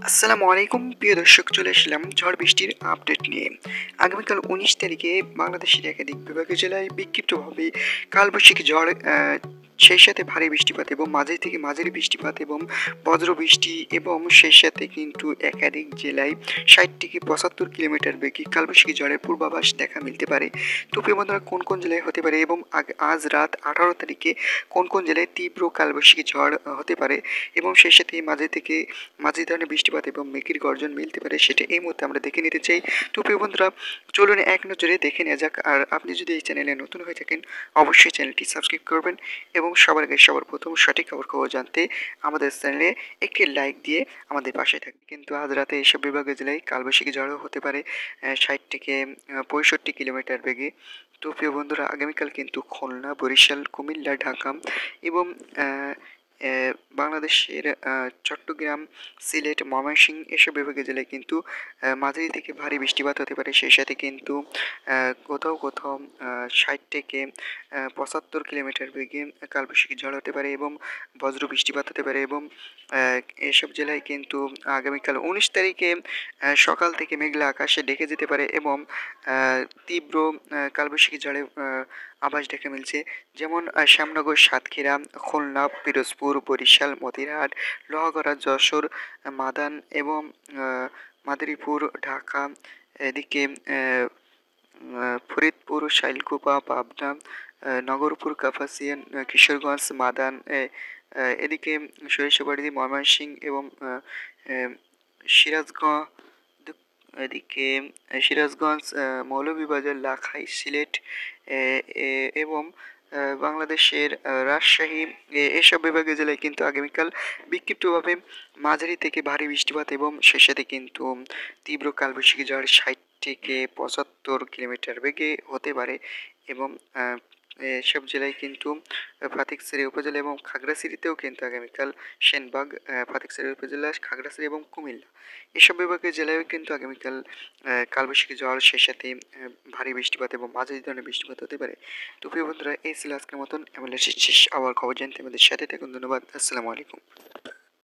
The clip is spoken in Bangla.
আসসালামু আলাইকুম প্রিয় দর্শক, চলে আসলাম ঝড় বৃষ্টির আপডেট নিয়ে। আগামীকাল ১৯ তারিখে বাংলাদেশের একাধিক বিভাগীয় জেলায় বিক্ষিপ্তভাবে কালবৈশাখী ঝড়, সেই সাথে ভারী বৃষ্টিপাত এবং মাঝারি থেকে মাঝারি বৃষ্টিপাত এবং বজ্র বৃষ্টি এবং সেই সাথে কিন্তু একাধিক জেলায় ৬০ থেকে ৭৫ কিলোমিটার বেগে কালবৈশাখী ঝড়ের পূর্বাভাস দেখা মিলতে পারে। তো প্রিয় বন্ধুরা, কোন কোন জেলায় হতে পারে এবং আজ রাত ১৮ তারিখে কোন কোন জেলায় তীব্র কালবৈশাখী ঝড় হতে পারে এবং সেই সাথে মাঝারি থেকে মাঝারি ধরনের বৃষ্টিপাত এবং মেঘের গর্জন মিলতে পারে, সেটা এই মুহূর্তে আমরা দেখে নিতে চাই। তো প্রিয় বন্ধুরা, চলুন এক নজরে দেখে নেওয়া যাক। আর আপনি যদি এই চ্যানেলে নতুন হয়ে থাকেন, অবশ্যই চ্যানেলটি সাবস্ক্রাইব করবেন এবং সবার আগে সবার প্রথম সঠিক খবর জানতে আমাদের চ্যানেলে একটি লাইক দিয়ে আমাদের পাশে থাকবে। কিন্তু আজ রাতে এইসব বিভাগীয় জেলায় কালবৈশাখী ঝড়ও হতে পারে ৬০ থেকে ৬৫ কিলোমিটার বেগে। তো প্রিয় বন্ধুরা, আগামীকাল কিন্তু খুলনা, বরিশাল, কুমিল্লা, ঢাকা এবং বাংলাদেশের চট্টগ্রাম, সিলেট, ময়মনসিংহ এসব বিভাগীয় জেলায় কিন্তু মাঝারি থেকে ভারী বৃষ্টিপাত হতে পারে। সেই সাথে কিন্তু কোথাও কোথাও ৬০ থেকে ৭৫ কিলোমিটার বেগে কালবৈশাখী ঝড় হতে পারে এবং বজ্র বৃষ্টিপাত হতে পারে এবং এসব জেলায় কিন্তু আগামীকাল ১৯ তারিখে সকাল থেকে মেঘলা আকাশে ঢেকে যেতে পারে এবং তীব্র কালবৈশাখী ঝড়ে আভাস দেখা মিলছে। যেমন শ্যামনগর, সাতক্ষীরা, খুলনা, পিরোজপুর, বরিশাল, মতিরহাট, লোহাগড়া, যশোর, মাদান এবং মাদারীপুর, ঢাকা, এদিকে ফরিদপুর, শাইলকুপা, পাবনা, নগরপুর, কাপাসিয়া, কিশোরগঞ্জ, মাদান, এদিকে সরিষাবাড়ি, ময়মনসিংহ এবং সিরাজগঞ্জ, এদিকে সিরাজগঞ্জ, মৌলভীবাজার, লাখাই, সিলেট এবং বাংলাদেশের রাজশাহী এসব বিভাগীয় জেলায় কিন্তু আগামীকাল বিক্ষিপ্তভাবে মাঝারি থেকে ভারী বৃষ্টিপাত এবং সেই সাথে কিন্তু তীব্র কালবৈশাখী ঝড় ৬০ থেকে ৭৫ কিলোমিটার বেগে হতে পারে এবং এসব জেলায় কিন্তু ফটিকছড়ি উপজেলা এবং খাগড়াছড়িতেও কিন্তু আগামীকাল সেনবাগ, ফটিকছড়ি উপজেলা, খাগড়াছড়ি এবং কুমিল্লা এসব বিভাগীয় জেলায়ও কিন্তু আগামীকাল কালবৈশাখী ঝড়, সেই সাথে ভারী বৃষ্টিপাত এবং মাঝারি ধরনের বৃষ্টিপাত হতে পারে। তো প্রিয় বন্ধুরা, এই ছিল আজকের মতন। এমএলএ শেষ আবার খবর জানতে আমাদের সাথে থাকুন। ধন্যবাদ। আসসালামু আলাইকুম।